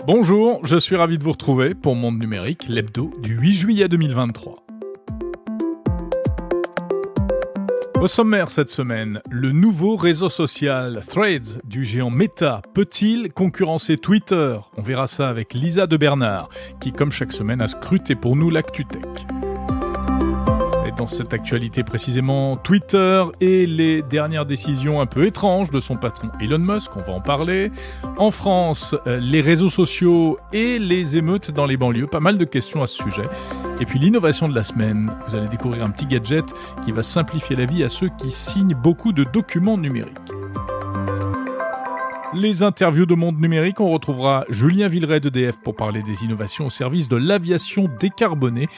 Bonjour, je suis ravi de vous retrouver pour Monde Numérique, l'hebdo du 8 juillet 2023. Au sommaire cette semaine, le nouveau réseau social Threads du géant Meta peut-il concurrencer Twitter ? On verra ça avec Lisa de Bernard, qui comme chaque semaine a scruté pour nous l'actu tech. Et dans cette actualité précisément, Twitter et les dernières décisions un peu étranges de son patron Elon Musk, on va en parler. En France, les réseaux sociaux et les émeutes dans les banlieues, pas mal de questions à ce sujet. Et puis l'innovation de la semaine, vous allez découvrir un petit gadget qui va simplifier la vie à ceux qui signent beaucoup de documents numériques. Les interviews de Monde Numérique, on retrouvera Julien Villeray d'EDF pour parler des innovations au service de l'aviation décarbonée.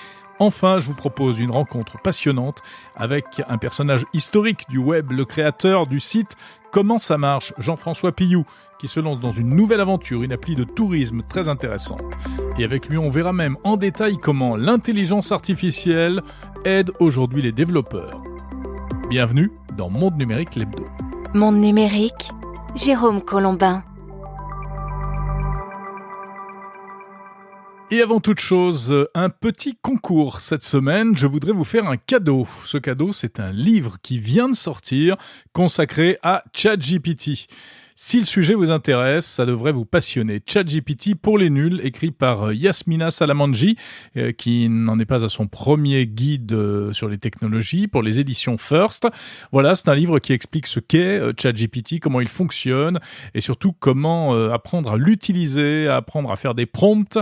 Enfin, je vous propose une rencontre passionnante avec un personnage historique du web, le créateur du site Comment ça marche, Jean-François Pillou, qui se lance dans une nouvelle aventure, une appli de tourisme très intéressante. Et avec lui, on verra même en détail comment l'intelligence artificielle aide aujourd'hui les développeurs. Bienvenue dans Monde Numérique, l'hebdo. Monde Numérique, Jérôme Colombin. Et avant toute chose, un petit concours cette semaine. Je voudrais vous faire un cadeau. Ce cadeau, c'est un livre qui vient de sortir consacré à ChatGPT. Si le sujet vous intéresse, ça devrait vous passionner. ChatGPT pour les nuls, écrit par Yasmina Salamanji, qui n'en est pas à son premier guide sur les technologies, pour les éditions First. Voilà, c'est un livre qui explique ce qu'est ChatGPT, comment il fonctionne, et surtout comment apprendre à l'utiliser, apprendre à faire des prompts,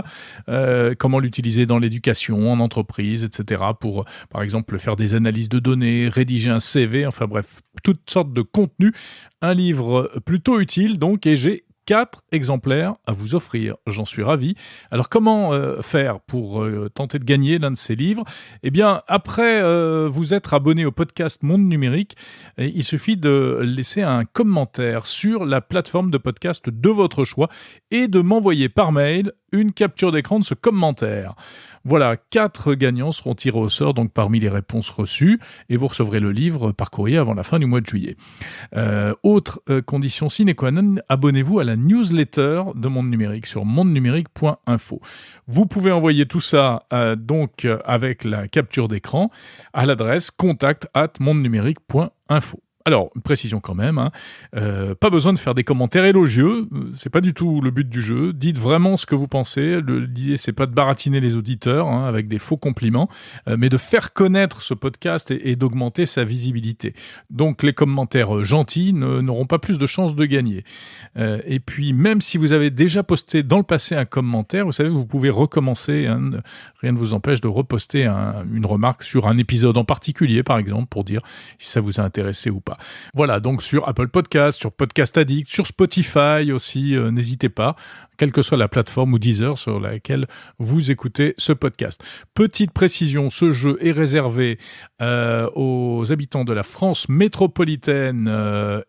comment l'utiliser dans l'éducation, en entreprise, etc. pour, par exemple, faire des analyses de données, rédiger un CV, enfin bref, toutes sortes de contenus. Un livre plutôt utile donc, et j'ai 4 exemplaires à vous offrir. J'en suis ravi. Alors comment faire pour tenter de gagner l'un de ces livres ? Eh bien, après vous être abonné au podcast Monde Numérique, il suffit de laisser un commentaire sur la plateforme de podcast de votre choix et de m'envoyer par mail une capture d'écran de ce commentaire. Voilà, 4 gagnants seront tirés au sort donc parmi les réponses reçues et vous recevrez le livre par courrier avant la fin du mois de juillet. Autre condition sine qua non, abonnez-vous à la newsletter de Monde Numérique sur mondenumérique.info. Vous pouvez envoyer tout ça donc avec la capture d'écran à l'adresse contact@mondenumérique.info. Alors, une précision quand même, pas besoin de faire des commentaires élogieux, c'est pas du tout le but du jeu. Dites vraiment ce que vous pensez. L'idée, c'est pas de baratiner les auditeurs avec des faux compliments, mais de faire connaître ce podcast et d'augmenter sa visibilité. Donc, les commentaires gentils n'auront pas plus de chances de gagner. Et puis, même si vous avez déjà posté dans le passé un commentaire, vous savez, vous pouvez recommencer. Rien ne vous empêche de reposter une remarque sur un épisode en particulier, par exemple, pour dire si ça vous a intéressé ou pas. Voilà, donc sur Apple Podcast, sur Podcast Addict, sur Spotify aussi, n'hésitez pas, quelle que soit la plateforme ou Deezer sur laquelle vous écoutez ce podcast. Petite précision, ce jeu est réservé aux habitants de la France métropolitaine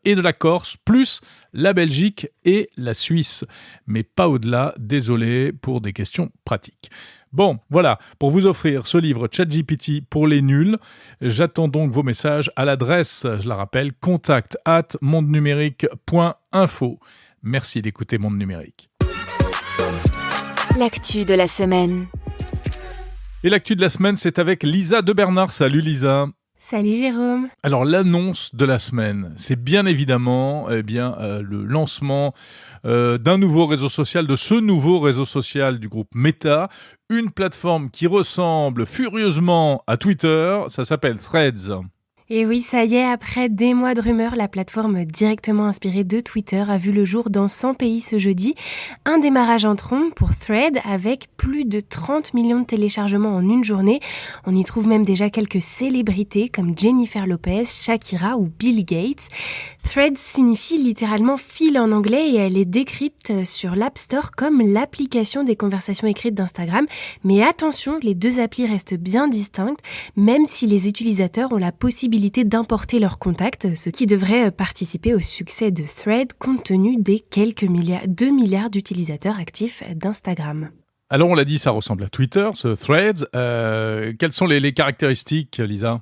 et de la Corse, plus la Belgique et la Suisse, mais pas au-delà, désolé pour des questions pratiques. Bon, voilà, pour vous offrir ce livre ChatGPT pour les nuls, j'attends donc vos messages à l'adresse, je la rappelle, contact@mondenumérique.info. Merci d'écouter Monde Numérique. L'actu de la semaine. Et l'actu de la semaine, c'est avec Lisa de Bernard. Salut Lisa. Salut Jérôme. Alors l'annonce de la semaine, c'est bien évidemment le lancement d'un nouveau réseau social, de ce nouveau réseau social du groupe Meta, une plateforme qui ressemble furieusement à Twitter, ça s'appelle Threads. Et oui, ça y est, après des mois de rumeurs, la plateforme directement inspirée de Twitter a vu le jour dans 100 pays ce jeudi. Un démarrage en trombe pour Threads avec plus de 30 millions de téléchargements en une journée. On y trouve même déjà quelques célébrités comme Jennifer Lopez, Shakira ou Bill Gates. Threads signifie littéralement fil en anglais et elle est décrite sur l'App Store comme l'application des conversations écrites d'Instagram. Mais attention, les deux applis restent bien distinctes, même si les utilisateurs ont la possibilité d'importer leurs contacts, ce qui devrait participer au succès de Threads compte tenu des 2 milliards d'utilisateurs actifs d'Instagram. Alors on l'a dit, ça ressemble à Twitter, ce Threads. Quelles sont les caractéristiques, Lisa ?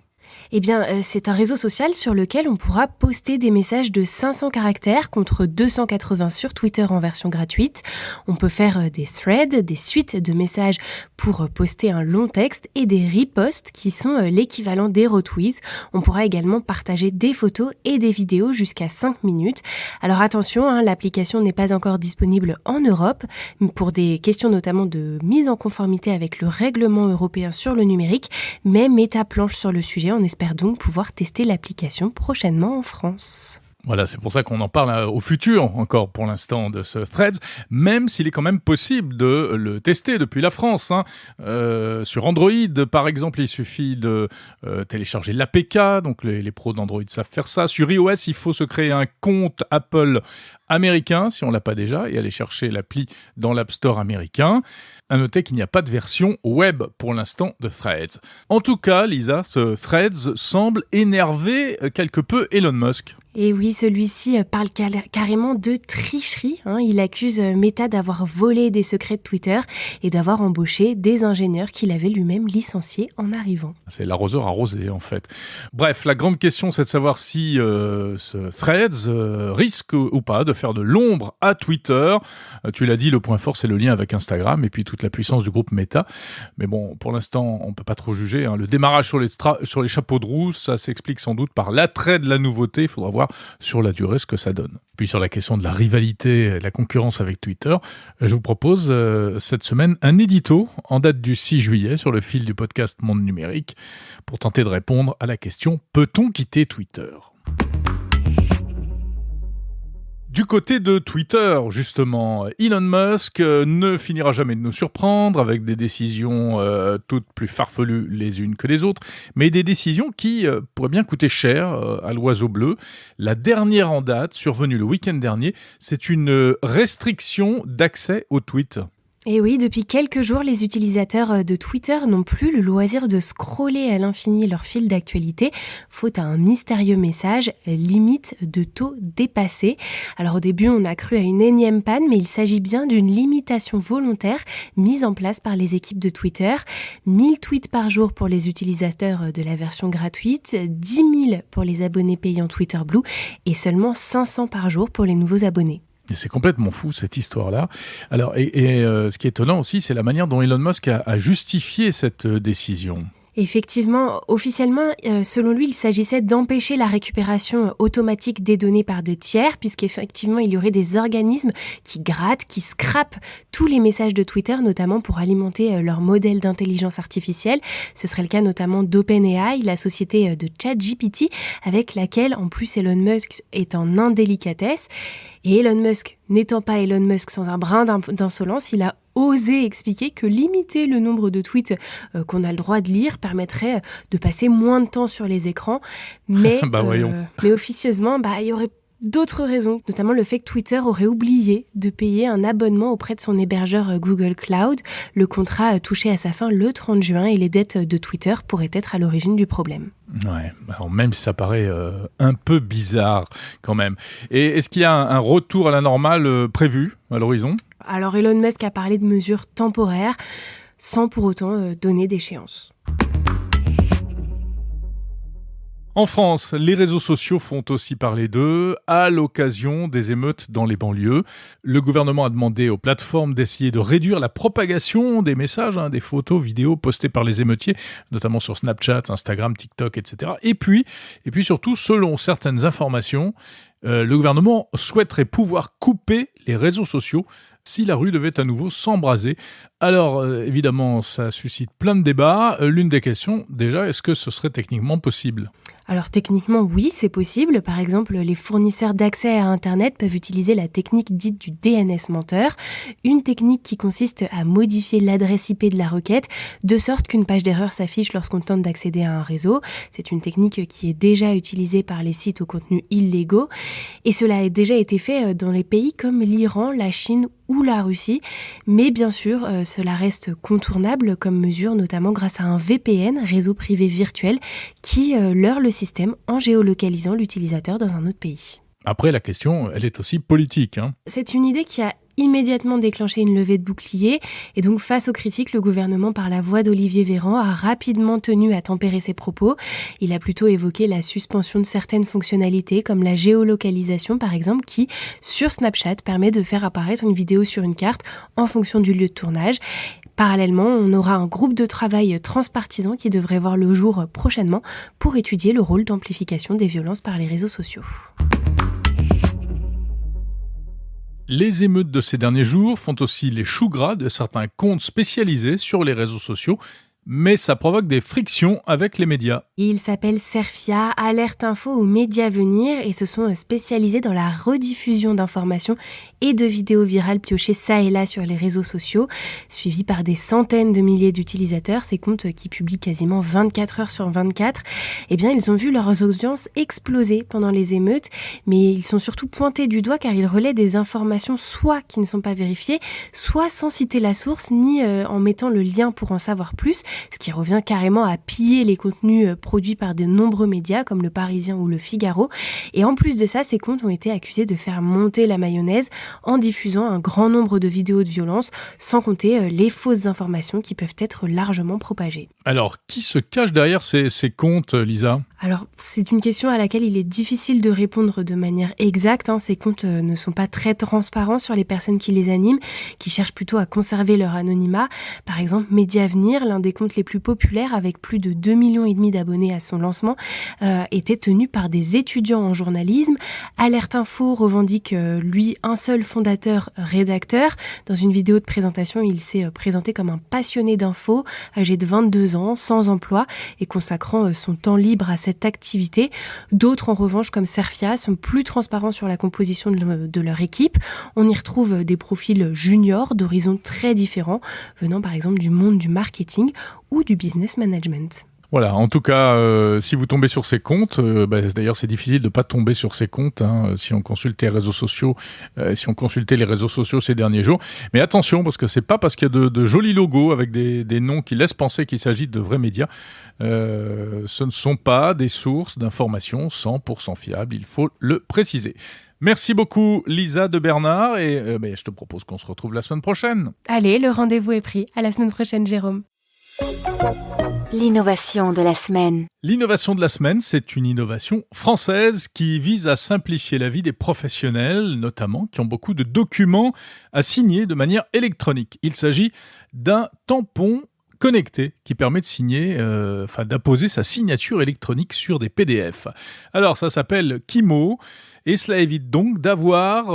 Eh bien, c'est un réseau social sur lequel on pourra poster des messages de 500 caractères contre 280 sur Twitter en version gratuite. On peut faire des threads, des suites de messages pour poster un long texte et des reposts qui sont l'équivalent des retweets. On pourra également partager des photos et des vidéos jusqu'à 5 minutes. Alors attention, l'application n'est pas encore disponible en Europe pour des questions notamment de mise en conformité avec le règlement européen sur le numérique, mais Meta planche sur le sujet. On espère donc pouvoir tester l'application prochainement en France. Voilà, c'est pour ça qu'on en parle au futur encore pour l'instant de ce Threads, même s'il est quand même possible de le tester depuis la France. Sur Android, par exemple, il suffit de télécharger l'APK, donc les pros d'Android savent faire ça. Sur iOS, il faut se créer un compte Apple américain, si on l'a pas déjà, et aller chercher l'appli dans l'App Store américain. À noter qu'il n'y a pas de version web pour l'instant de Threads. En tout cas, Lisa, ce Threads semble énerver quelque peu Elon Musk. Et oui, celui-ci parle carrément de tricherie. Il accuse Meta d'avoir volé des secrets de Twitter et d'avoir embauché des ingénieurs qu'il avait lui-même licenciés en arrivant. C'est l'arroseur arrosé, en fait. Bref, la grande question, c'est de savoir si ce Threads risque ou pas de faire de l'ombre à Twitter. Tu l'as dit, le point fort, c'est le lien avec Instagram et puis toute la puissance du groupe Meta. Mais bon, pour l'instant, on peut pas trop juger. Le démarrage sur les chapeaux de roue, ça s'explique sans doute par l'attrait de la nouveauté. Il faudra voir sur la durée ce que ça donne. Puis sur la question de la rivalité, de la concurrence avec Twitter, je vous propose cette semaine un édito en date du 6 juillet sur le fil du podcast Monde Numérique pour tenter de répondre à la question « Peut-on quitter Twitter ?» Du côté de Twitter, justement, Elon Musk ne finira jamais de nous surprendre avec des décisions toutes plus farfelues les unes que les autres, mais des décisions qui pourraient bien coûter cher à l'oiseau bleu. La dernière en date, survenue le week-end dernier, c'est une restriction d'accès aux tweets. Et oui, depuis quelques jours, les utilisateurs de Twitter n'ont plus le loisir de scroller à l'infini leur fil d'actualité, faute à un mystérieux message, limite de taux dépassé. Alors au début, on a cru à une énième panne, mais il s'agit bien d'une limitation volontaire mise en place par les équipes de Twitter. 1000 tweets par jour pour les utilisateurs de la version gratuite, 10 000 pour les abonnés payants Twitter Blue et seulement 500 par jour pour les nouveaux abonnés. Et c'est complètement fou, cette histoire-là. Alors, ce qui est étonnant aussi, c'est la manière dont Elon Musk a justifié cette décision. Effectivement, officiellement, selon lui, il s'agissait d'empêcher la récupération automatique des données par des tiers, puisqu'effectivement, il y aurait des organismes qui grattent, qui scrapent tous les messages de Twitter, notamment pour alimenter leur modèle d'intelligence artificielle. Ce serait le cas notamment d'OpenAI, la société de ChatGPT, avec laquelle, en plus, Elon Musk est en indélicatesse. Et Elon Musk, n'étant pas Elon Musk sans un brin d'insolence, il a osé expliquer que limiter le nombre de tweets qu'on a le droit de lire permettrait de passer moins de temps sur les écrans. Mais, mais officieusement, il y aurait d'autres raisons, notamment le fait que Twitter aurait oublié de payer un abonnement auprès de son hébergeur Google Cloud. Le contrat touchait à sa fin le 30 juin et les dettes de Twitter pourraient être à l'origine du problème. Ouais, alors même si ça paraît un peu bizarre quand même. Et est-ce qu'il y a un retour à la normale prévu à l'horizon ? Alors Elon Musk a parlé de mesures temporaires sans pour autant donner d'échéance. En France, les réseaux sociaux font aussi parler d'eux à l'occasion des émeutes dans les banlieues. Le gouvernement a demandé aux plateformes d'essayer de réduire la propagation des messages, des photos, vidéos postées par les émeutiers, notamment sur Snapchat, Instagram, TikTok, etc. Et puis surtout, selon certaines informations, le gouvernement souhaiterait pouvoir couper les réseaux sociaux si la rue devait à nouveau s'embraser. Alors, évidemment, ça suscite plein de débats. L'une des questions, déjà, est-ce que ce serait techniquement possible ? Alors techniquement, oui, c'est possible. Par exemple, les fournisseurs d'accès à Internet peuvent utiliser la technique dite du DNS menteur, une technique qui consiste à modifier l'adresse IP de la requête, de sorte qu'une page d'erreur s'affiche lorsqu'on tente d'accéder à un réseau. C'est une technique qui est déjà utilisée par les sites au contenu illégaux, et cela a déjà été fait dans les pays comme l'Iran, la Chine ou la Russie. Mais bien sûr, cela reste contournable comme mesure, notamment grâce à un VPN, réseau privé virtuel, qui leurre le système en géolocalisant l'utilisateur dans un autre pays. Après, la question, elle est aussi politique. C'est une idée qui a immédiatement déclenché une levée de boucliers et donc face aux critiques, le gouvernement par la voix d'Olivier Véran a rapidement tenu à tempérer ses propos. Il a plutôt évoqué la suspension de certaines fonctionnalités comme la géolocalisation par exemple qui, sur Snapchat, permet de faire apparaître une vidéo sur une carte en fonction du lieu de tournage. Parallèlement, on aura un groupe de travail transpartisan qui devrait voir le jour prochainement pour étudier le rôle d'amplification des violences par les réseaux sociaux. Les émeutes de ces derniers jours font aussi les choux gras de certains comptes spécialisés sur les réseaux sociaux, mais ça provoque des frictions avec les médias. Ils s'appellent Cerfia, Alerte Info ou Média Venir et se sont spécialisés dans la rediffusion d'informations et de vidéos virales piochées ça et là sur les réseaux sociaux. Suivis par des centaines de milliers d'utilisateurs, ces comptes qui publient quasiment 24 heures sur 24, eh bien, ils ont vu leurs audiences exploser pendant les émeutes, mais ils sont surtout pointés du doigt car ils relaient des informations soit qui ne sont pas vérifiées, soit sans citer la source ni en mettant le lien pour en savoir plus, ce qui revient carrément à piller les contenus produits par de nombreux médias comme Le Parisien ou Le Figaro. Et en plus de ça, ces comptes ont été accusés de faire monter la mayonnaise en diffusant un grand nombre de vidéos de violence, sans compter les fausses informations qui peuvent être largement propagées. Alors, qui se cache derrière ces comptes, Lisa ? Alors, c'est une question à laquelle il est difficile de répondre de manière exacte. Ces comptes ne sont pas très transparents sur les personnes qui les animent, qui cherchent plutôt à conserver leur anonymat. Par exemple, Mediavenir, l'un des comptes les plus populaires, avec plus de 2,5 millions d'abonnés à son lancement, était tenu par des étudiants en journalisme. Alerte Info revendique, lui, un seul fondateur-rédacteur. Dans une vidéo de présentation, il s'est présenté comme un passionné d'infos, âgé de 22 ans, sans emploi et consacrant son temps libre à cette activité. D'autres, en revanche, comme Cerfia, sont plus transparents sur la composition de leur équipe. On y retrouve des profils juniors d'horizons très différents, venant par exemple du monde du marketing ou du business management. Voilà, en tout cas, si vous tombez sur ces comptes, d'ailleurs c'est difficile de pas tomber sur ces comptes si on consulte les réseaux sociaux, si on consultait les réseaux sociaux ces derniers jours. Mais attention, parce que c'est pas parce qu'il y a de jolis logos avec des noms qui laissent penser qu'il s'agit de vrais médias. Ce ne sont pas des sources d'informations 100% fiables, il faut le préciser. Merci beaucoup Lisa de Bernard et je te propose qu'on se retrouve la semaine prochaine. Allez, le rendez-vous est pris. À la semaine prochaine, Jérôme. L'innovation de la semaine. L'innovation de la semaine, c'est une innovation française qui vise à simplifier la vie des professionnels, notamment qui ont beaucoup de documents à signer de manière électronique. Il s'agit d'un tampon connecté qui permet de signer, d'apposer sa signature électronique sur des PDF. Alors ça s'appelle Kimo et cela évite donc d'avoir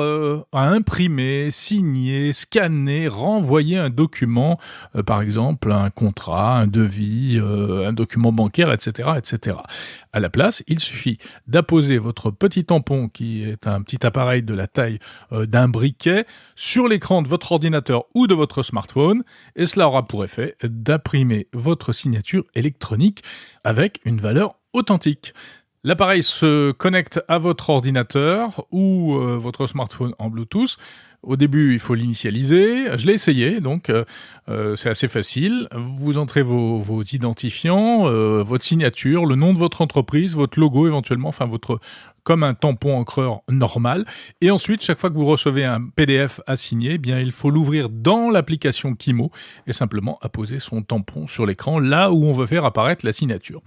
à imprimer, signer, scanner, renvoyer un document, par exemple un contrat, un devis, un document bancaire, etc., etc. À la place, il suffit d'apposer votre petit tampon qui est un petit appareil de la taille d'un briquet sur l'écran de votre ordinateur ou de votre smartphone et cela aura pour effet d'imprimer votre signature électronique avec une valeur authentique. L'appareil se connecte à votre ordinateur ou votre smartphone en Bluetooth. Au début, il faut l'initialiser. Je l'ai essayé, donc c'est assez facile. Vous entrez vos identifiants, votre signature, le nom de votre entreprise, votre logo éventuellement, comme un tampon encreur normal. Et ensuite, chaque fois que vous recevez un PDF à signer, il faut l'ouvrir dans l'application Kimo et simplement apposer son tampon sur l'écran là où on veut faire apparaître la signature.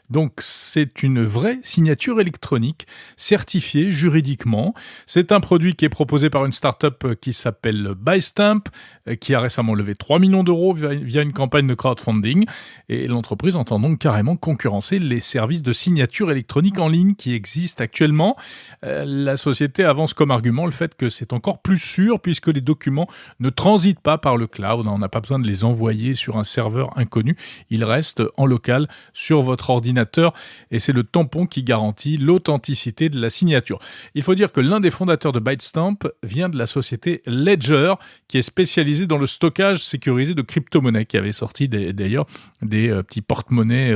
Donc, c'est une vraie signature électronique certifiée juridiquement. C'est un produit qui est proposé par une start-up qui s'appelle Bystamp, qui a récemment levé 3 millions d'euros via une campagne de crowdfunding. Et l'entreprise entend donc carrément concurrencer les services de signature électronique en ligne qui existent actuellement. La société avance comme argument le fait que c'est encore plus sûr puisque les documents ne transitent pas par le cloud. On n'a pas besoin de les envoyer sur un serveur inconnu. Ils restent en local sur votre ordinateur et c'est le tampon qui garantit l'authenticité de la signature. Il faut dire que l'un des fondateurs de Bystamp vient de la société Ledger qui est spécialisée dans le stockage sécurisé de crypto-monnaies qui avait sorti d'ailleurs des petits porte-monnaies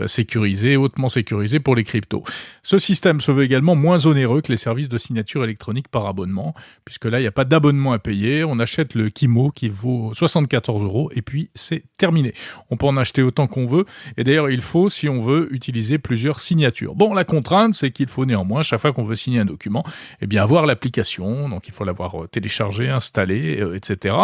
sécurisés, hautement sécurisés pour les cryptos. Ce système se veut également moins onéreux que les services de signature électronique par abonnement puisque là il n'y a pas d'abonnement à payer, on achète le Kimo qui vaut 74 € et puis c'est terminé. On peut en acheter autant qu'on veut et d'ailleurs il faut, si on veut, peut utiliser plusieurs signatures. Bon, la contrainte, c'est qu'il faut néanmoins, chaque fois qu'on veut signer un document, avoir l'application, donc il faut l'avoir téléchargée, installée, etc.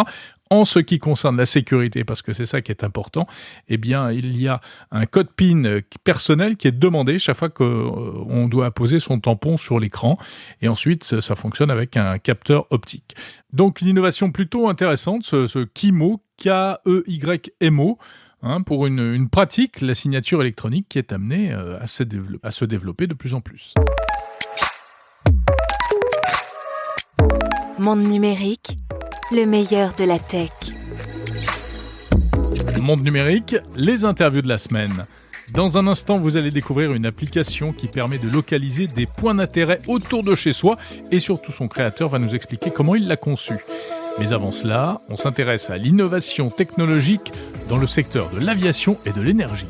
En ce qui concerne la sécurité, parce que c'est ça qui est important, il y a un code PIN personnel qui est demandé chaque fois qu'on doit poser son tampon sur l'écran. Et ensuite, ça fonctionne avec un capteur optique. Donc, une innovation plutôt intéressante, ce KEYMO, K-E-Y-M-O, pour une pratique, la signature électronique qui est amenée à se développer de plus en plus. Monde numérique, le meilleur de la tech. Monde numérique, les interviews de la semaine. Dans un instant, vous allez découvrir une application qui permet de localiser des points d'intérêt autour de chez soi et surtout son créateur va nous expliquer comment il l'a conçu. Mais avant cela, on s'intéresse à l'innovation technologique dans le secteur de l'aviation et de l'énergie.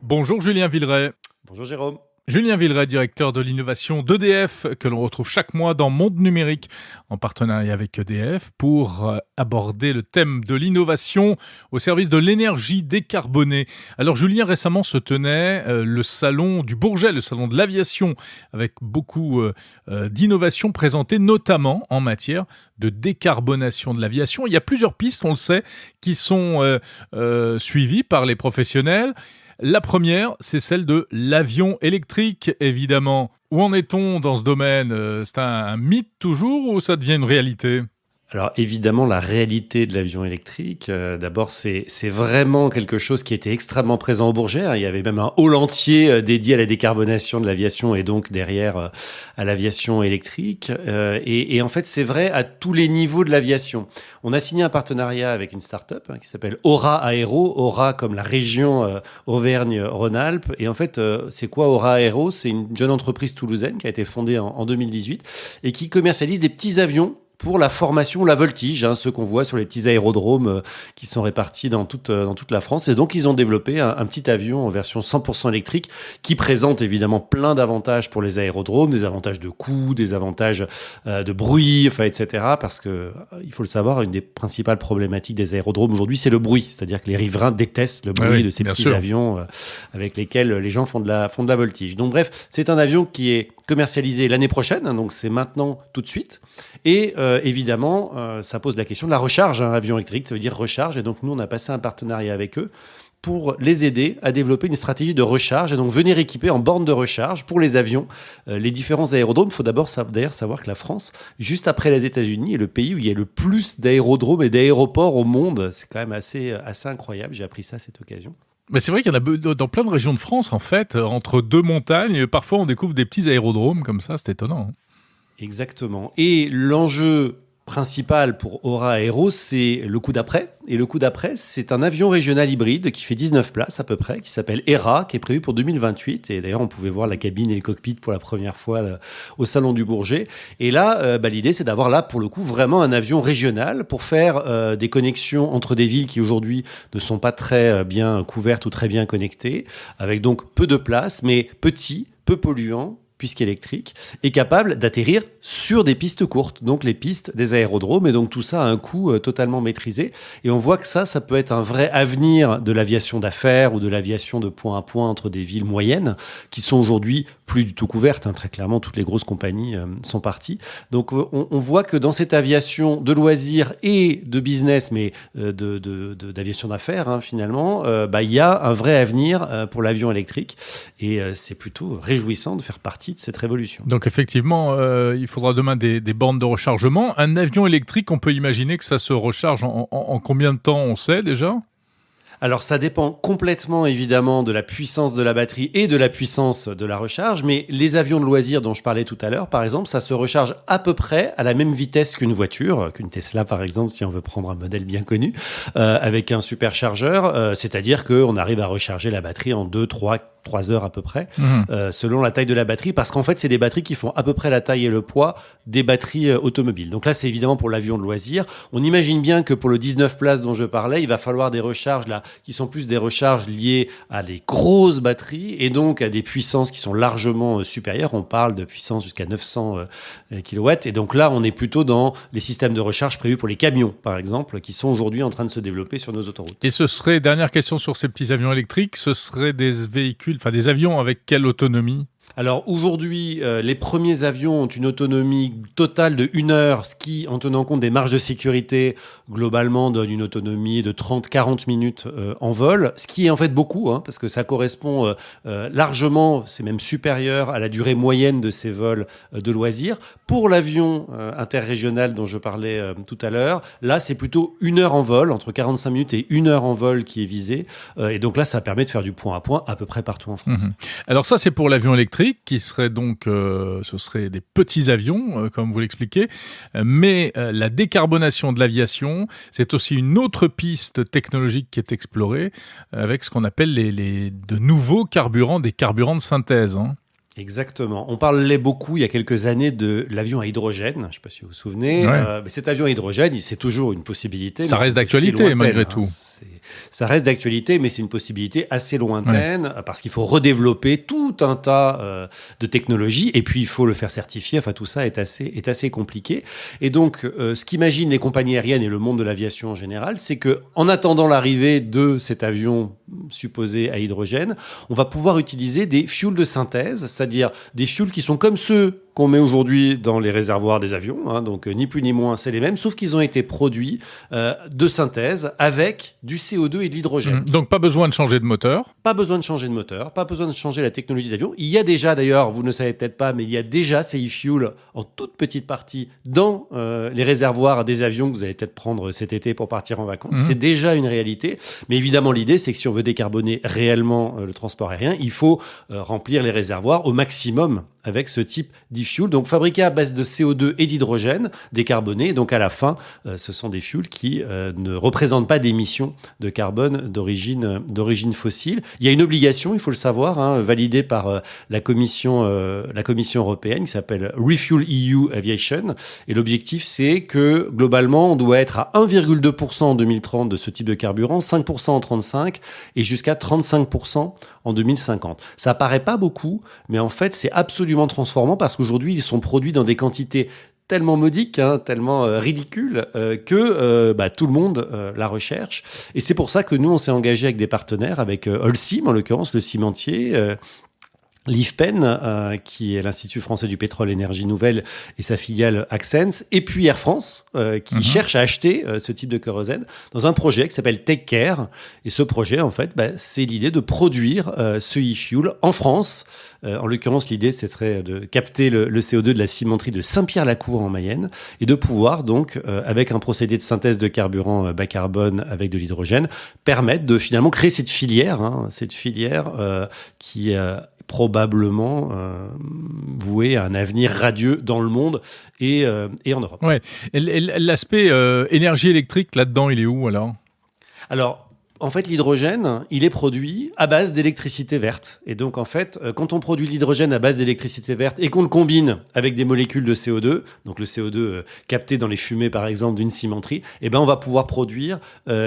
Bonjour Julien Villeray. Bonjour Jérôme. Julien Villeray, directeur de l'innovation d'EDF, que l'on retrouve chaque mois dans Monde Numérique, en partenariat avec EDF, pour aborder le thème de l'innovation au service de l'énergie décarbonée. Alors Julien, récemment se tenait le salon du Bourget, le salon de l'aviation, avec beaucoup d'innovations présentées, notamment en matière de décarbonation de l'aviation. Il y a plusieurs pistes, on le sait, qui sont suivies par les professionnels. La première, c'est celle de l'avion électrique, évidemment. Où en est-on dans ce domaine ? C'est un mythe toujours ou ça devient une réalité ? Alors évidemment, la réalité de l'avion électrique, d'abord c'est vraiment quelque chose qui était extrêmement présent au Bourget. Il y avait même un hall entier dédié à la décarbonation de l'aviation et donc derrière à l'aviation électrique. Et en fait, c'est vrai à tous les niveaux de l'aviation. On a signé un partenariat avec une start-up qui s'appelle Aura Aero. Aura comme la région Auvergne-Rhône-Alpes. Et en fait, c'est quoi Aura Aero ? C'est une jeune entreprise toulousaine qui a été fondée en 2018 et qui commercialise des petits avions pour la formation, la voltige, ceux qu'on voit sur les petits aérodromes qui sont répartis dans toute la France. Et donc, ils ont développé un petit avion en version 100% électrique qui présente évidemment plein d'avantages pour les aérodromes, des avantages de coût, des avantages de bruit, etc. Parce que, il faut le savoir, une des principales problématiques des aérodromes aujourd'hui, c'est le bruit. C'est-à-dire que les riverains détestent le bruit de ces petits avions avec lesquels les gens font de la voltige. Donc bref, c'est un avion qui est commercialisé l'année prochaine, donc c'est maintenant tout de suite. Et évidemment, ça pose la question de la recharge. Avion électrique, ça veut dire recharge. Et donc, nous, on a passé un partenariat avec eux pour les aider à développer une stratégie de recharge et donc venir équiper en borne de recharge pour les avions les différents aérodromes. Il faut d'ailleurs savoir que la France, juste après les États-Unis, est le pays où il y a le plus d'aérodromes et d'aéroports au monde. C'est quand même assez incroyable. J'ai appris ça à cette occasion. Mais c'est vrai qu'il y en a dans plein de régions de France, en fait, entre deux montagnes. Parfois, on découvre des petits aérodromes comme ça. C'est étonnant. Exactement. Et l'enjeu principal pour Aura Aero, c'est le coup d'après. Et le coup d'après, c'est un avion régional hybride qui fait 19 places à peu près, qui s'appelle ERA, qui est prévu pour 2028. Et d'ailleurs, on pouvait voir la cabine et le cockpit pour la première fois au Salon du Bourget. Et là, l'idée, c'est d'avoir là, pour le coup, vraiment un avion régional pour faire des connexions entre des villes qui aujourd'hui ne sont pas très bien couvertes ou très bien connectées, avec donc peu de place, mais petit, peu polluant, puisqu'électrique, est capable d'atterrir sur des pistes courtes, donc les pistes des aérodromes, et donc tout ça a un coût totalement maîtrisé. Et on voit que ça peut être un vrai avenir de l'aviation d'affaires ou de l'aviation de point à point entre des villes moyennes, qui sont aujourd'hui plus du tout couvertes. Très clairement, toutes les grosses compagnies sont parties. Donc on voit que dans cette aviation de loisirs et de business, mais d'aviation d'affaires, finalement, il y a un vrai avenir pour l'avion électrique. Et c'est plutôt réjouissant de faire partie de cette révolution. Donc effectivement, il faudra demain des bornes de rechargement. Un avion électrique, on peut imaginer que ça se recharge en combien de temps, on sait déjà ? Alors ça dépend complètement évidemment de la puissance de la batterie et de la puissance de la recharge, mais les avions de loisirs dont je parlais tout à l'heure, par exemple, ça se recharge à peu près à la même vitesse qu'une voiture, qu'une Tesla par exemple, si on veut prendre un modèle bien connu, avec un superchargeur, c'est-à-dire qu'on arrive à recharger la batterie en 2, 3, 3 heures à peu près, selon la taille de la batterie, parce qu'en fait, c'est des batteries qui font à peu près la taille et le poids des batteries automobiles. Donc là, c'est évidemment pour l'avion de loisir. On imagine bien que pour le 19 places dont je parlais, il va falloir des recharges là, qui sont plus des recharges liées à des grosses batteries et donc à des puissances qui sont largement supérieures. On parle de puissance jusqu'à 900 kW. Et donc là, on est plutôt dans les systèmes de recharge prévus pour les camions, par exemple, qui sont aujourd'hui en train de se développer sur nos autoroutes. Et ce serait, dernière question sur ces petits avions électriques, ce serait des véhicules, enfin des avions avec quelle autonomie ? Alors aujourd'hui, les premiers avions ont une autonomie totale de 1 heure, ce qui, en tenant compte des marges de sécurité, globalement donne une autonomie de 30-40 minutes en vol, ce qui est en fait beaucoup, parce que ça correspond largement, c'est même supérieur à la durée moyenne de ces vols de loisirs. Pour l'avion interrégional dont je parlais tout à l'heure, là c'est plutôt 1 heure en vol, entre 45 minutes et 1 heure en vol qui est visée. Et donc là, ça permet de faire du point à point à peu près partout en France. Alors ça, c'est pour l'avion électrique, qui serait donc, ce serait des petits avions, comme vous l'expliquez, mais la décarbonation de l'aviation, c'est aussi une autre piste technologique qui est explorée, avec ce qu'on appelle de nouveaux carburants, des carburants de synthèse. Exactement. On parlait beaucoup il y a quelques années de l'avion à hydrogène. Je ne sais pas si vous vous souvenez. Ouais. Mais cet avion à hydrogène, c'est toujours une possibilité. Ça reste d'actualité malgré tout. Ça reste d'actualité, mais c'est une possibilité assez lointaine parce qu'il faut redévelopper tout un tas de technologies et puis il faut le faire certifier. Enfin, tout ça est assez compliqué. Et donc, ce qu'imaginent les compagnies aériennes et le monde de l'aviation en général, c'est que en attendant l'arrivée de cet avion supposé à hydrogène, on va pouvoir utiliser des fuels de synthèse, c'est-à-dire des fuels qui sont comme ceux qu'on met aujourd'hui dans les réservoirs des avions, donc ni plus ni moins, c'est les mêmes, sauf qu'ils ont été produits de synthèse avec du CO2 et de l'hydrogène. Donc pas besoin de changer de moteur. Pas besoin de changer de moteur, pas besoin de changer la technologie d'avion. Il y a déjà, d'ailleurs, vous ne le savez peut-être pas, mais il y a déjà ces e-fuels en toute petite partie dans les réservoirs des avions que vous allez peut-être prendre cet été pour partir en vacances. C'est déjà une réalité. Mais évidemment, l'idée, c'est que si on veut décarboner réellement le transport aérien, il faut remplir les réservoirs au maximum avec ce type d'e-fuel, donc fabriqués à base de CO2 et d'hydrogène, décarbonés. Donc à la fin, ce sont des fuels qui ne représentent pas d'émissions de carbone d'origine fossile. Il y a une obligation, il faut le savoir, validée par la Commission européenne qui s'appelle Refuel EU Aviation. Et l'objectif, c'est que globalement, on doit être à 1,2% en 2030 de ce type de carburant, 5% en 35 et jusqu'à 35% en 2050. Ça paraît pas beaucoup, mais en fait, c'est absolument transformant parce qu'aujourd'hui, ils sont produits dans des quantités tellement modiques, tellement ridicules, que tout le monde la recherche. Et c'est pour ça que nous, on s'est engagé avec des partenaires, avec Holcim, en l'occurrence, le cimentier, l'IFPEN, qui est l'Institut français du pétrole énergie nouvelle et sa filiale Axens, et puis Air France, qui cherche à acheter ce type de kérosène dans un projet qui s'appelle Take Care. Et ce projet, en fait, c'est l'idée de produire ce e-fuel en France. En l'occurrence, l'idée, ce serait de capter le CO2 de la cimenterie de Saint-Pierre-la-Cour en Mayenne et de pouvoir, donc, avec un procédé de synthèse de carburant bas carbone avec de l'hydrogène, permettre de finalement créer cette filière qui probablement voué à un avenir radieux dans le monde et en Europe. Ouais. Et l'aspect énergie électrique, là-dedans, il est où alors ? Alors, en fait, l'hydrogène, il est produit à base d'électricité verte. Et donc, en fait, quand on produit l'hydrogène à base d'électricité verte et qu'on le combine avec des molécules de CO2, donc le CO2 capté dans les fumées, par exemple, d'une cimenterie, on va pouvoir produire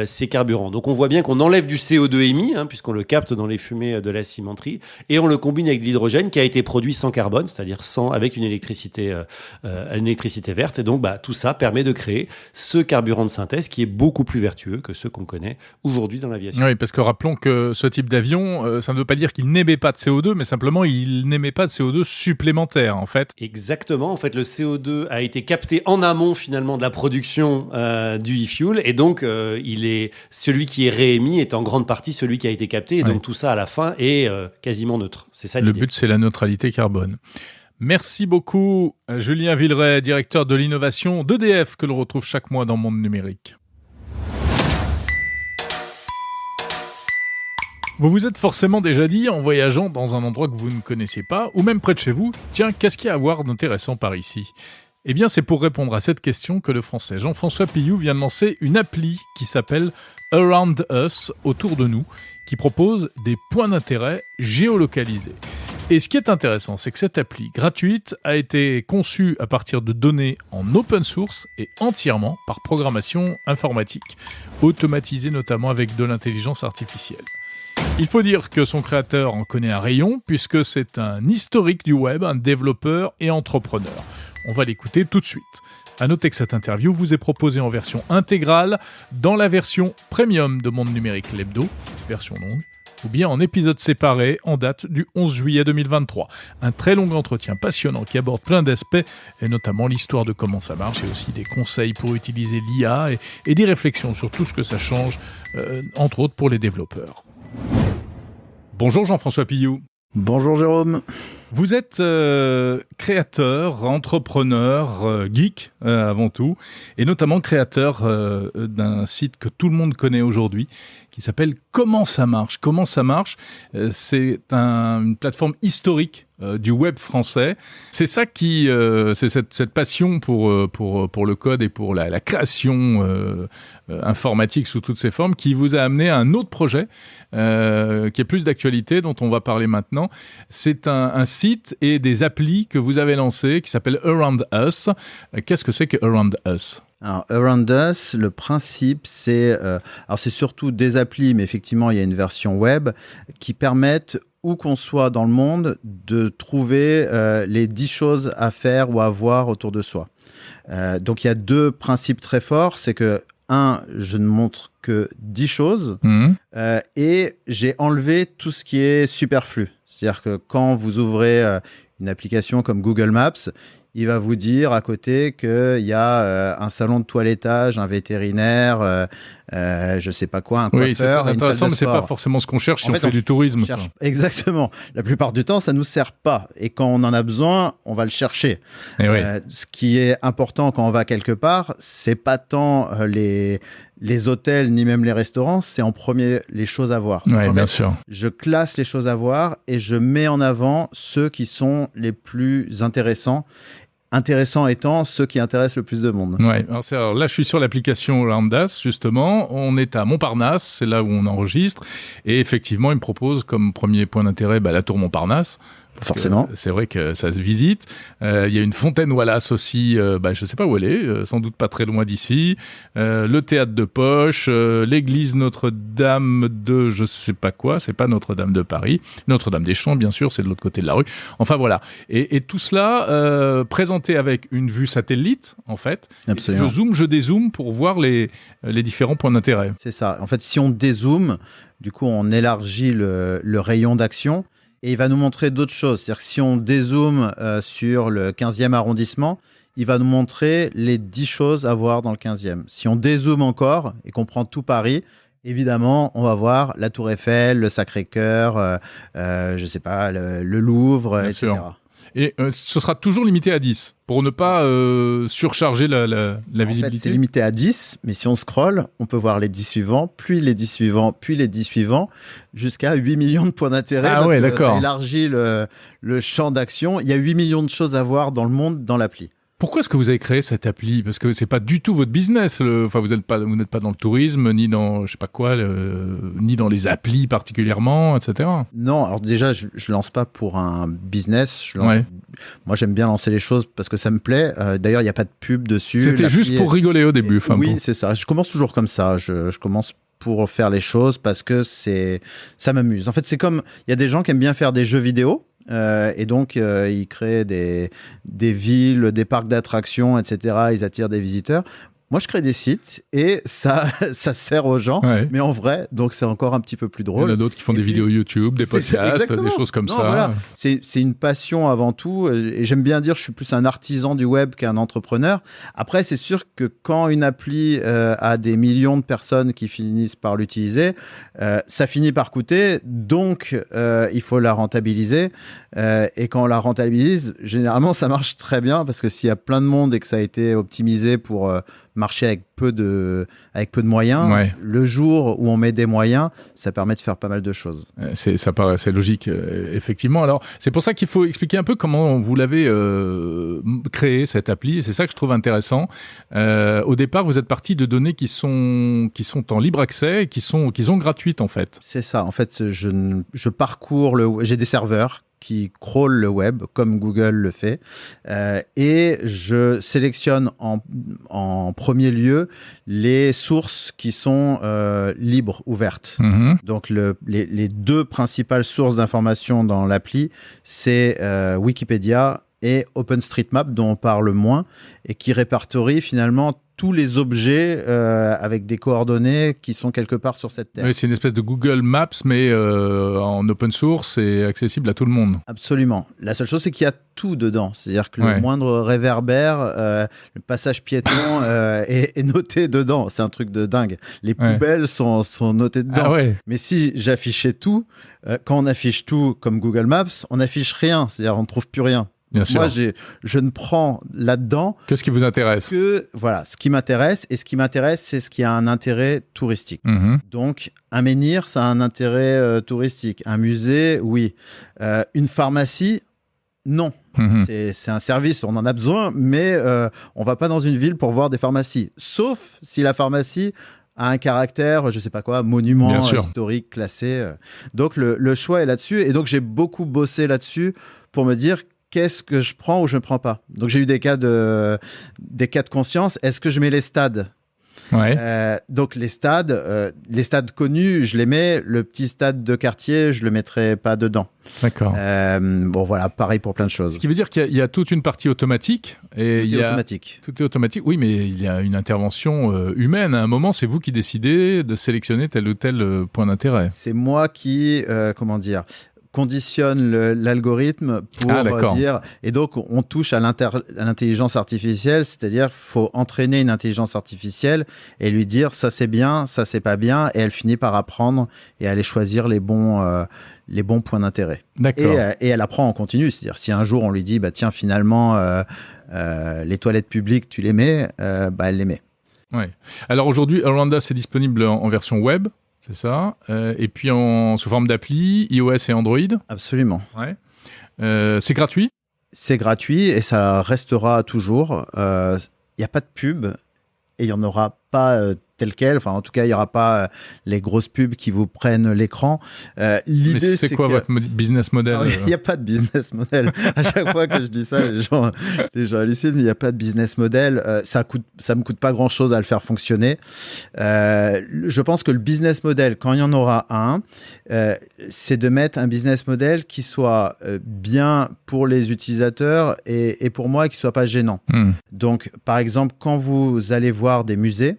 ces carburants. Donc, on voit bien qu'on enlève du CO2 émis, puisqu'on le capte dans les fumées de la cimenterie, et on le combine avec de l'hydrogène qui a été produit sans carbone, c'est-à-dire avec une électricité verte. Et donc, tout ça permet de créer ce carburant de synthèse qui est beaucoup plus vertueux que ceux qu'on connaît aujourd'hui dans l'aviation. Oui, parce que rappelons que ce type d'avion, ça ne veut pas dire qu'il n'émet pas de CO2, mais simplement il n'émet pas de CO2 supplémentaire, en fait. Exactement. En fait, le CO2 a été capté en amont, finalement, de la production du e-fuel. Et donc, celui qui est réémis est en grande partie celui qui a été capté. Et donc, tout ça, à la fin, est quasiment neutre. C'est ça l'idée. Le but, c'est la neutralité carbone. Merci beaucoup, Julien Villeray, directeur de l'innovation d'EDF, que l'on retrouve chaque mois dans Monde Numérique. Vous vous êtes forcément déjà dit, en voyageant dans un endroit que vous ne connaissez pas, ou même près de chez vous, tiens, qu'est-ce qu'il y a à voir d'intéressant par ici ? Eh bien, c'est pour répondre à cette question que le français Jean-François Pilloux vient de lancer une appli qui s'appelle Around Us, autour de nous, qui propose des points d'intérêt géolocalisés. Et ce qui est intéressant, c'est que cette appli gratuite a été conçue à partir de données en open source et entièrement par programmation informatique, automatisée notamment avec de l'intelligence artificielle. Il faut dire que son créateur en connaît un rayon, puisque c'est un historique du web, un développeur et entrepreneur. On va l'écouter tout de suite. À noter que cette interview vous est proposée en version intégrale dans la version premium de Monde Numérique l'Hebdo, version longue, ou bien en épisode séparé en date du 11 juillet 2023. Un très long entretien passionnant qui aborde plein d'aspects, et notamment l'histoire de comment ça marche, et aussi des conseils pour utiliser l'IA et des réflexions sur tout ce que ça change, entre autres pour les développeurs. Bonjour Jean-François Pilloux. Bonjour Jérôme. Vous êtes créateur, entrepreneur, geek avant tout, et notamment créateur d'un site que tout le monde connaît aujourd'hui, qui s'appelle Comment ça marche. Comment ça marche, c'est une plateforme historique du web français. C'est ça qui, c'est cette passion pour le code et pour la création informatique sous toutes ses formes qui vous a amené à un autre projet qui est plus d'actualité, dont on va parler maintenant. C'est un site et des applis que vous avez lancés qui s'appelle Around Us. Qu'est-ce que c'est que Around Us ? Alors, Around Us, le principe, c'est surtout des applis, mais effectivement, il y a une version web qui permettent, où qu'on soit dans le monde, de trouver les 10 choses à faire ou à voir autour de soi. Donc, il y a 2 principes très forts. C'est que, 1, je ne montre que 10 choses et j'ai enlevé tout ce qui est superflu. C'est-à-dire que quand vous ouvrez une application comme Google Maps, il va vous dire à côté qu'il y a un salon de toilettage, un vétérinaire, je sais pas quoi, un coiffeur. Oui, c'est très intéressant, mais c'est pas forcément ce qu'on cherche si on fait du tourisme. Exactement. La plupart du temps, ça nous sert pas. Et quand on en a besoin, on va le chercher. Ce qui est important quand on va quelque part, c'est pas tant les hôtels ni même les restaurants, c'est en premier les choses à voir. Oui, bien sûr. Je classe les choses à voir et je mets en avant ceux qui sont les plus intéressants. Intéressants étant ceux qui intéressent le plus de monde. Ouais. Alors là, je suis sur l'application Around Us, justement. On est à Montparnasse, c'est là où on enregistre. Et effectivement, il me propose comme premier point d'intérêt la tour Montparnasse. Forcément. C'est vrai que ça se visite. Il y a une fontaine Wallace aussi, je sais pas où elle est, sans doute pas très loin d'ici. Le théâtre de Poche, l'église Notre-Dame de je sais pas quoi, c'est pas Notre-Dame de Paris. Notre-Dame des Champs, bien sûr, c'est de l'autre côté de la rue. Enfin voilà. Et tout cela présenté avec une vue satellite, en fait. Absolument. Je dézoome pour voir les différents points d'intérêt. C'est ça. En fait, si on dézoome, du coup, on élargit le rayon d'action. Et il va nous montrer d'autres choses. C'est-à-dire que si on dézoome sur le 15e arrondissement, il va nous montrer les 10 choses à voir dans le 15e. Si on dézoome encore et qu'on prend tout Paris, évidemment, on va voir la Tour Eiffel, le Sacré-Cœur, je sais pas, le Louvre, Bien etc. sûr. Et ce sera toujours limité à 10 pour ne pas surcharger la visibilité. En fait, c'est limité à 10, mais si on scrolle, on peut voir les 10 suivants, puis les 10 suivants, puis les 10 suivants, jusqu'à 8 millions de points d'intérêt. Ah ouais, d'accord. Ça élargit le champ d'action. Il y a 8 millions de choses à voir dans le monde dans l'appli. Pourquoi est-ce que vous avez créé cette appli ? Parce que c'est pas du tout votre business. Enfin, vous n'êtes pas dans le tourisme, ni dans je sais pas quoi, ni dans les applis particulièrement, etc. Non, alors déjà, je lance pas pour un business. Moi, j'aime bien lancer les choses parce que ça me plaît. D'ailleurs, il n'y a pas de pub dessus. C'était juste pour rigoler au début. Oui, c'est ça. Je commence toujours comme ça. Je commence pour faire les choses parce que ça m'amuse. En fait, c'est comme il y a des gens qui aiment bien faire des jeux vidéo. Et donc, ils créent des villes, des parcs d'attractions, etc. Ils attirent des visiteurs. Moi, je crée des sites et ça sert aux gens, mais en vrai, donc c'est encore un petit peu plus drôle. Il y en a d'autres qui font des vidéos YouTube, des podcasts, des choses comme ça. Voilà. C'est une passion avant tout et j'aime bien dire je suis plus un artisan du web qu'un entrepreneur. Après, c'est sûr que quand une appli a des millions de personnes qui finissent par l'utiliser, ça finit par coûter, donc il faut la rentabiliser. Et quand on la rentabilise, généralement, ça marche très bien parce que s'il y a plein de monde et que ça a été optimisé pour marcher avec peu de moyens. Ouais. Le jour où on met des moyens, ça permet de faire pas mal de choses. Ça paraît assez logique, effectivement. Alors, c'est pour ça qu'il faut expliquer un peu comment vous l'avez créé, cette appli. Et c'est ça que je trouve intéressant. Au départ, vous êtes parti de données qui sont en libre accès, qui sont gratuites, en fait. C'est ça. En fait, je parcours j'ai des serveurs qui crawlent le web, comme Google le fait, et je sélectionne en premier lieu les sources qui sont libres, ouvertes. Mm-hmm. Donc, les deux principales sources d'informations dans l'appli, c'est Wikipédia et OpenStreetMap, dont on parle moins, et qui répertorie finalement tous les objets avec des coordonnées qui sont quelque part sur cette terre. Oui, c'est une espèce de Google Maps, mais en open source et accessible à tout le monde. Absolument. La seule chose, c'est qu'il y a tout dedans. C'est-à-dire que le moindre réverbère, le passage piéton est noté dedans. C'est un truc de dingue. Les poubelles sont notées dedans. Ah ouais. Mais si j'affichais tout, quand on affiche tout comme Google Maps, on n'affiche rien. C'est-à-dire on ne trouve plus rien. Bien sûr. Moi, je ne prends là-dedans que ce qui vous intéresse. Voilà, ce qui m'intéresse. Et ce qui m'intéresse, c'est ce qui a un intérêt touristique. Mm-hmm. Donc, un menhir, ça a un intérêt touristique. Un musée, oui. Une pharmacie, non. Mm-hmm. C'est un service, on en a besoin, mais on ne va pas dans une ville pour voir des pharmacies. Sauf si la pharmacie a un caractère, je ne sais pas quoi, monument historique classé. Donc, le choix est là-dessus. Et donc, j'ai beaucoup bossé là-dessus pour me dire qu'est-ce que je prends ou je ne prends pas. Donc, j'ai eu des cas de conscience. Est-ce que je mets les stades ? Donc, les stades connus, je les mets. Le petit stade de quartier, je ne le mettrai pas dedans. D'accord. Bon, voilà, pareil pour plein de choses. Ce qui veut dire qu'il y a toute une partie automatique. Et Tout est automatique. Oui, mais il y a une intervention humaine. À un moment, c'est vous qui décidez de sélectionner tel ou tel point d'intérêt. C'est moi qui, conditionne l'algorithme pour dire, et donc on touche à l'intelligence artificielle, c'est-à-dire faut entraîner une intelligence artificielle et lui dire ça c'est bien, ça c'est pas bien, et elle finit par apprendre et aller choisir les bons points d'intérêt. D'accord. Et elle apprend en continu, c'est-à-dire si un jour on lui dit bah tiens finalement les toilettes publiques tu les mets, elle les met. Ouais. Alors aujourd'hui Orlanda c'est disponible en version web. C'est ça. Et puis sous forme d'appli, iOS et Android. Absolument. Ouais. C'est gratuit ? C'est gratuit et ça restera toujours. Il n'y a pas de pub et il n'y en aura pas tel quel. Enfin, en tout cas, il n'y aura pas les grosses pubs qui vous prennent l'écran. L'idée, mais c'est quoi votre business model ? Il n'y a pas de business model. À chaque fois que je dis ça, les gens hallucinent, mais il n'y a pas de business model. Ça me coûte pas grand-chose à le faire fonctionner. Je pense que le business model, quand il y en aura un, c'est de mettre un business model qui soit bien pour les utilisateurs et pour moi, qui ne soit pas gênant. Donc, par exemple, quand vous allez voir des musées,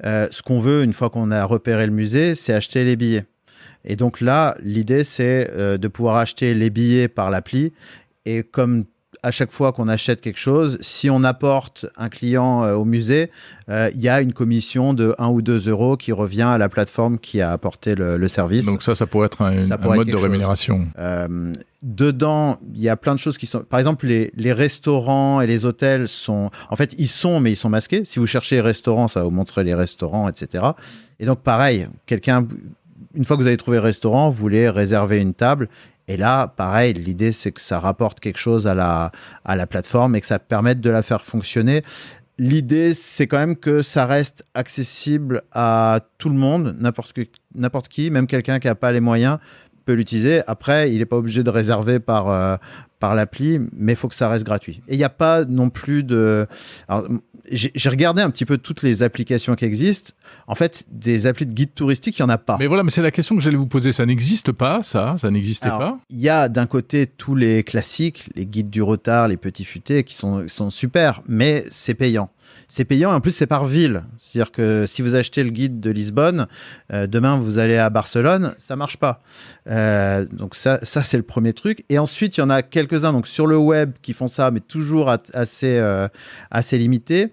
ce qu'on veut, une fois qu'on a repéré le musée, c'est acheter les billets. Et donc là, l'idée, c'est de pouvoir acheter les billets par l'appli. Et comme à chaque fois qu'on achète quelque chose, si on apporte un client au musée, il y a une commission de 1 ou 2 euros qui revient à la plateforme qui a apporté le service. Donc ça pourrait être un mode de rémunération. Dedans, il y a plein de choses qui sont... Par exemple, les restaurants et les hôtels sont... En fait, mais ils sont masqués. Si vous cherchez restaurants, ça va vous montrer les restaurants, etc. Et donc, pareil, une fois que vous avez trouvé le restaurant, vous voulez réserver une table. Et là, pareil, l'idée, c'est que ça rapporte quelque chose à la plateforme et que ça permette de la faire fonctionner. L'idée, c'est quand même que ça reste accessible à tout le monde, n'importe qui, même quelqu'un qui n'a pas les moyens peut l'utiliser. Après, il n'est pas obligé de réserver par l'appli, mais il faut que ça reste gratuit. Et il n'y a pas non plus de... Alors, j'ai regardé un petit peu toutes les applications qui existent. En fait, des applis de guide touristique, il n'y en a pas. Mais voilà, mais c'est la question que j'allais vous poser. Ça n'existe pas, ça n'existait pas. Il y a d'un côté tous les classiques, les guides du retard, les petits futés, qui sont super, mais c'est payant. C'est payant et en plus c'est par ville. C'est-à-dire que si vous achetez le guide de Lisbonne, demain vous allez à Barcelone, ça marche pas. Donc ça c'est le premier truc. Et ensuite il y en a quelques-uns donc sur le web qui font ça, mais toujours assez limité.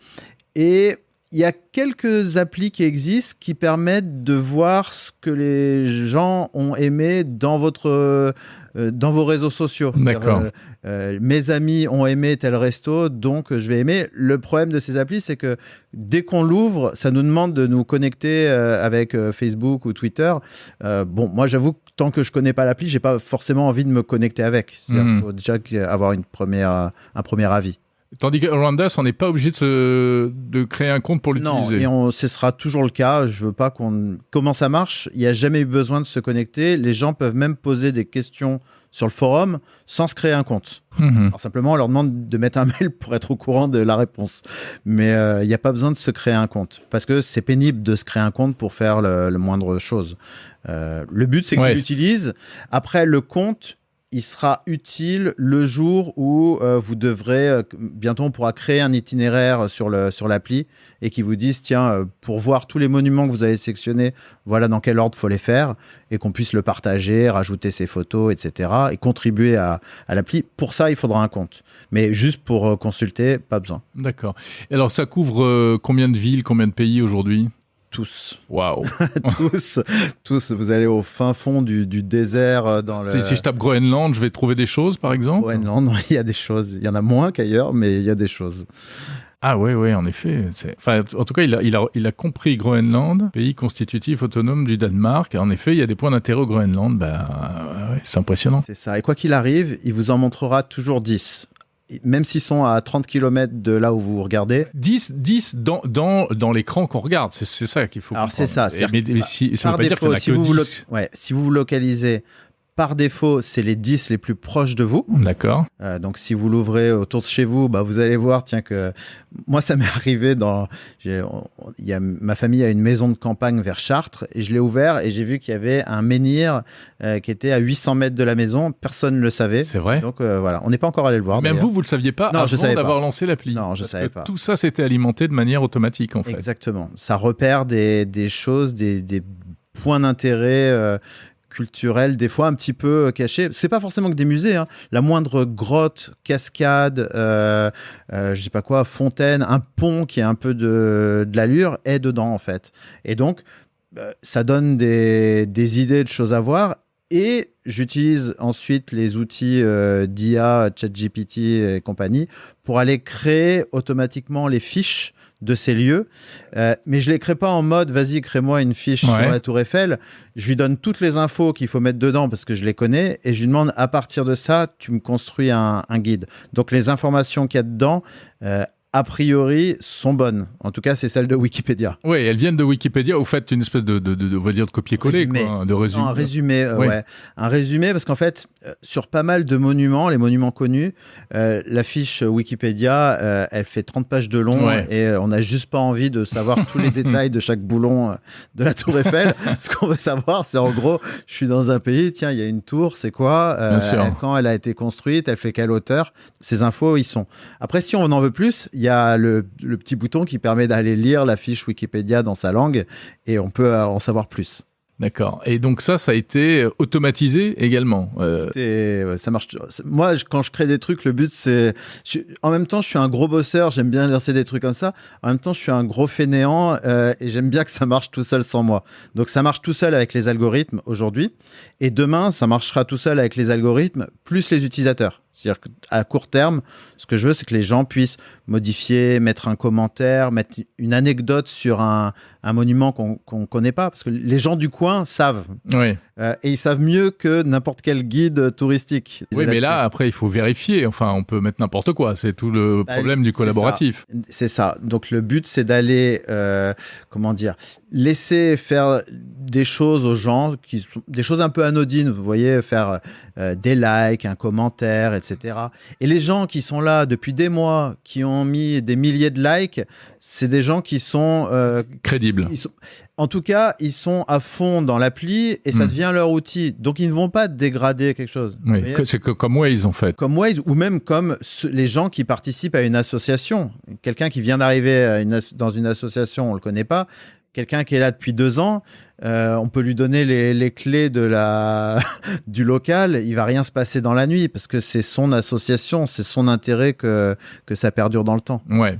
Et il y a quelques applis qui existent qui permettent de voir ce que les gens ont aimé dans vos réseaux sociaux. D'accord. Mes amis ont aimé tel resto, donc je vais aimer. Le problème de ces applis, c'est que dès qu'on l'ouvre, ça nous demande de nous connecter avec Facebook ou Twitter. Moi, j'avoue que tant que je connais pas l'appli, j'ai pas forcément envie de me connecter avec. Il faut déjà avoir un premier avis. Tandis que Randas, on n'est pas obligé de créer un compte pour l'utiliser. Non, et ce sera toujours le cas. Je veux pas Comment ça marche ? Il n'y a jamais eu besoin de se connecter. Les gens peuvent même poser des questions sur le forum sans se créer un compte. Alors simplement, on leur demande de mettre un mail pour être au courant de la réponse. Mais il n'y a pas besoin de se créer un compte. Parce que c'est pénible de se créer un compte pour faire le moindre chose. Le but, c'est qu'ils l'utilisent. Après, le compte, il sera utile le jour où vous devrez, bientôt on pourra créer un itinéraire sur l'appli et qui vous dise, tiens, pour voir tous les monuments que vous avez sélectionnés, voilà dans quel ordre il faut les faire, et qu'on puisse le partager, rajouter ses photos, etc. et contribuer à l'appli. Pour ça, il faudra un compte. Mais juste pour consulter, pas besoin. D'accord. Et alors, ça couvre combien de villes, combien de pays aujourd'hui ? Tous. Waouh. tous. Vous allez au fin fond du désert Si je tape Groenland, je vais trouver des choses, par exemple ? Groenland, il y a des choses. Il y en a moins qu'ailleurs, mais il y a des choses. Ah ouais, en effet. En tout cas, il a compris Groenland, pays constitutif autonome du Danemark. En effet, il y a des points d'intérêt au Groenland. C'est impressionnant. C'est ça. Et quoi qu'il arrive, il vous en montrera toujours 10. Même s'ils sont à 30 km de là où vous regardez. 10 dans l'écran qu'on regarde, c'est ça qu'il faut comprendre. Alors c'est ça. Mais ça veut pas dire qu'il n'y en a que 10. Si vous vous localisez, par défaut, c'est les 10 les plus proches de vous. D'accord. Donc si vous l'ouvrez autour de chez vous, vous allez voir, que moi ça m'est arrivé ma famille a une maison de campagne vers Chartres et je l'ai ouvert et j'ai vu qu'il y avait un menhir qui était à 800 mètres de la maison. Personne ne le savait. C'est vrai. Donc voilà, on n'est pas encore allé le voir. Même vous le saviez pas avant d'avoir lancé l'appli. Non, je savais pas. Tout ça s'était alimenté de manière automatique en fait. Exactement. Ça repère des choses, des points d'intérêt culturels, des fois un petit peu cachés. C'est pas forcément que des musées. La moindre grotte, cascade, je sais pas quoi, fontaine, un pont qui a un peu de l'allure est dedans en fait. Et donc ça donne des idées de choses à voir. Et j'utilise ensuite les outils d'IA, ChatGPT et compagnie pour aller créer automatiquement les fiches de ces lieux, mais je les crée pas en mode vas-y crée-moi une fiche sur la Tour Eiffel. Je lui donne toutes les infos qu'il faut mettre dedans parce que je les connais et je lui demande à partir de ça tu me construis un guide. Donc les informations qu'il y a dedans a priori sont bonnes. En tout cas, c'est celles de Wikipédia. Oui, elles viennent de Wikipédia. Vous faites une espèce de on va dire de copier-coller, de résumé. Non, un résumé, un résumé parce qu'en fait, sur pas mal de monuments, les monuments connus, la fiche Wikipédia, elle fait 30 pages de long et on n'a juste pas envie de savoir tous les détails de chaque boulon de la Tour Eiffel. Ce qu'on veut savoir, c'est en gros, je suis dans un pays, tiens, il y a une tour, c'est quoi quand elle a été construite, elle fait quelle hauteur. Ces infos, ils sont. Après, si on en veut plus, il y a le petit bouton qui permet d'aller lire la fiche Wikipédia dans sa langue et on peut en savoir plus. D'accord. Et donc ça a été automatisé également. Ça marche. Moi, quand je crée des trucs, le but c'est. En même temps, je suis un gros bosseur. J'aime bien lancer des trucs comme ça. En même temps, je suis un gros fainéant et j'aime bien que ça marche tout seul sans moi. Donc, ça marche tout seul avec les algorithmes aujourd'hui. Et demain, ça marchera tout seul avec les algorithmes plus les utilisateurs. C'est-à-dire qu'à court terme, ce que je veux, c'est que les gens puissent modifier, mettre un commentaire, mettre une anecdote sur un monument qu'on connaît pas. Parce que les gens du coin savent. Oui. Et ils savent mieux que n'importe quel guide touristique. Oui, mais là, après, il faut vérifier. Enfin, on peut mettre n'importe quoi. C'est tout le problème du collaboratif. C'est ça. Donc, le but, c'est d'aller, laisser faire des choses aux gens, des choses un peu anodines. Vous voyez, faire des likes, un commentaire, etc. Et les gens qui sont là depuis des mois, qui ont mis des milliers de likes, c'est des gens qui sont crédibles. En tout cas, ils sont à fond dans l'appli et ça devient leur outil. Donc, ils ne vont pas dégrader quelque chose. Oui, c'est comme Waze, en fait. Comme Waze ou même comme les gens qui participent à une association. Quelqu'un qui vient d'arriver dans une association, on ne le connaît pas. Quelqu'un qui est là depuis 2 ans, on peut lui donner les clés du local, il va rien se passer dans la nuit parce que c'est son association, c'est son intérêt que ça perdure dans le temps. Ouais.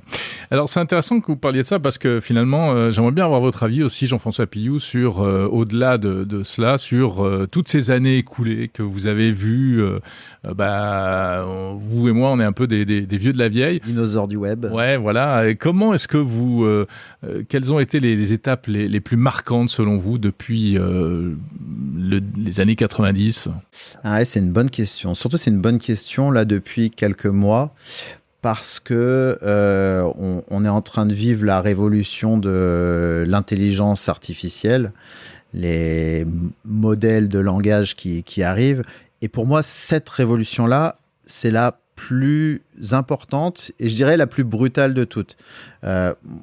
Alors c'est intéressant que vous parliez de ça parce que finalement j'aimerais bien avoir votre avis aussi, Jean-François Pillou, sur au-delà de cela, sur toutes ces années écoulées que vous avez vues. Vous et moi, on est un peu des vieux de la vieille. Dinosaures du web. Ouais, voilà. Et comment est-ce que vous, quelles ont été les étapes les plus marquantes selon vous depuis les années 90 ? C'est une bonne question. Surtout, c'est une bonne question là depuis quelques mois. Parce que on est en train de vivre la révolution de l'intelligence artificielle, les modèles de langage qui arrivent. Et pour moi, cette révolution-là, c'est la plus importante et je dirais la plus brutale de toutes.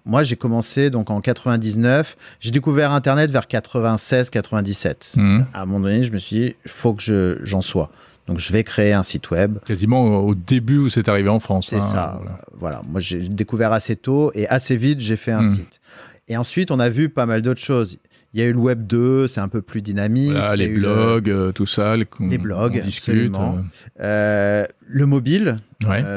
Moi, j'ai commencé donc en 99. J'ai découvert Internet vers 96-97. À un moment donné, je me suis dit, il faut que j'en sois. Donc, je vais créer un site web. Quasiment au début où c'est arrivé en France. C'est ça. Voilà. Moi, j'ai découvert assez tôt et assez vite, j'ai fait un site. Et ensuite, on a vu pas mal d'autres choses. Il y a eu le Web 2, c'est un peu plus dynamique. Voilà, les blogs, tout ça. Les blogs, on discute. Le mobile,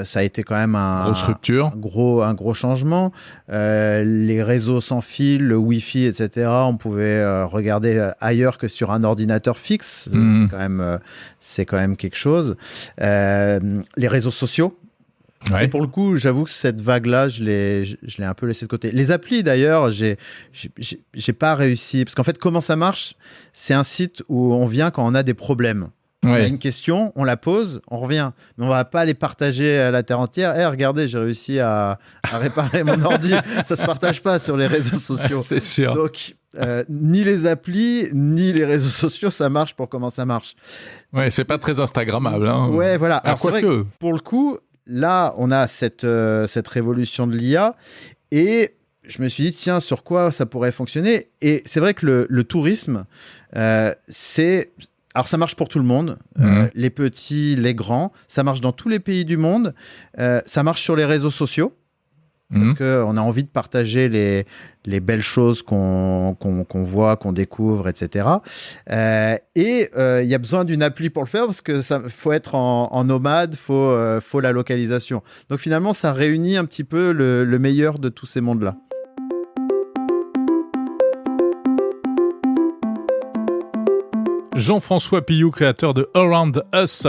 ça a été quand même grosse rupture. Un gros changement. Les réseaux sans fil, le Wi-Fi, etc. On pouvait regarder ailleurs que sur un ordinateur fixe. C'est quand même quelque chose. Les réseaux sociaux. Ouais. Et pour le coup, j'avoue que cette vague-là, je l'ai un peu laissée de côté. Les applis, d'ailleurs, j'ai pas réussi. Parce qu'en fait, comment ça marche ? C'est un site où on vient quand on a des problèmes. On a une question, on la pose, on revient. Mais on va pas les partager à la terre entière. Regardez, j'ai réussi à réparer mon ordi. Ça se partage pas sur les réseaux sociaux. C'est sûr. Donc, ni les applis, ni les réseaux sociaux, ça marche pour comment ça marche. Ouais, c'est pas très instagrammable. Hein. Ouais, voilà. Alors c'est vrai que pour le coup, là, on a cette révolution de l'IA et je me suis dit, tiens, sur quoi ça pourrait fonctionner ? Et c'est vrai que le tourisme, alors ça marche pour tout le monde, les petits, les grands, ça marche dans tous les pays du monde, ça marche sur les réseaux sociaux, parce qu'on a envie de partager les belles choses qu'on voit, qu'on découvre, etc. Et il y a besoin d'une appli pour le faire, parce que ça faut être en nomade, faut la localisation. Donc finalement, ça réunit un petit peu le meilleur de tous ces mondes-là. Jean-François Pillou, créateur de Around Us.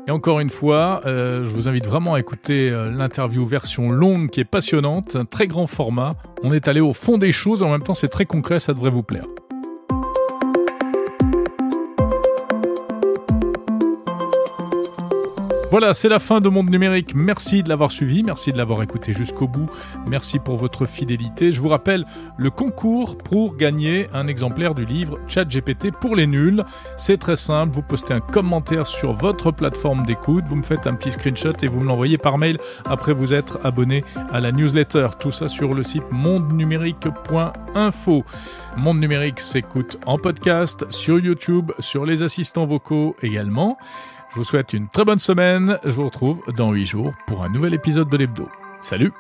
Et encore une fois, je vous invite vraiment à écouter l'interview version longue qui est passionnante, un très grand format. On est allé au fond des choses, en même temps c'est très concret, ça devrait vous plaire. Voilà, c'est la fin de Monde Numérique. Merci de l'avoir suivi, merci de l'avoir écouté jusqu'au bout. Merci pour votre fidélité. Je vous rappelle le concours pour gagner un exemplaire du livre ChatGPT pour les nuls. C'est très simple, vous postez un commentaire sur votre plateforme d'écoute, vous me faites un petit screenshot et vous me l'envoyez par mail après vous être abonné à la newsletter. Tout ça sur le site mondenumérique.info. Monde Numérique s'écoute en podcast, sur YouTube, sur les assistants vocaux également. Je vous souhaite une très bonne semaine. Je vous retrouve dans 8 jours pour un nouvel épisode de l'Hebdo. Salut!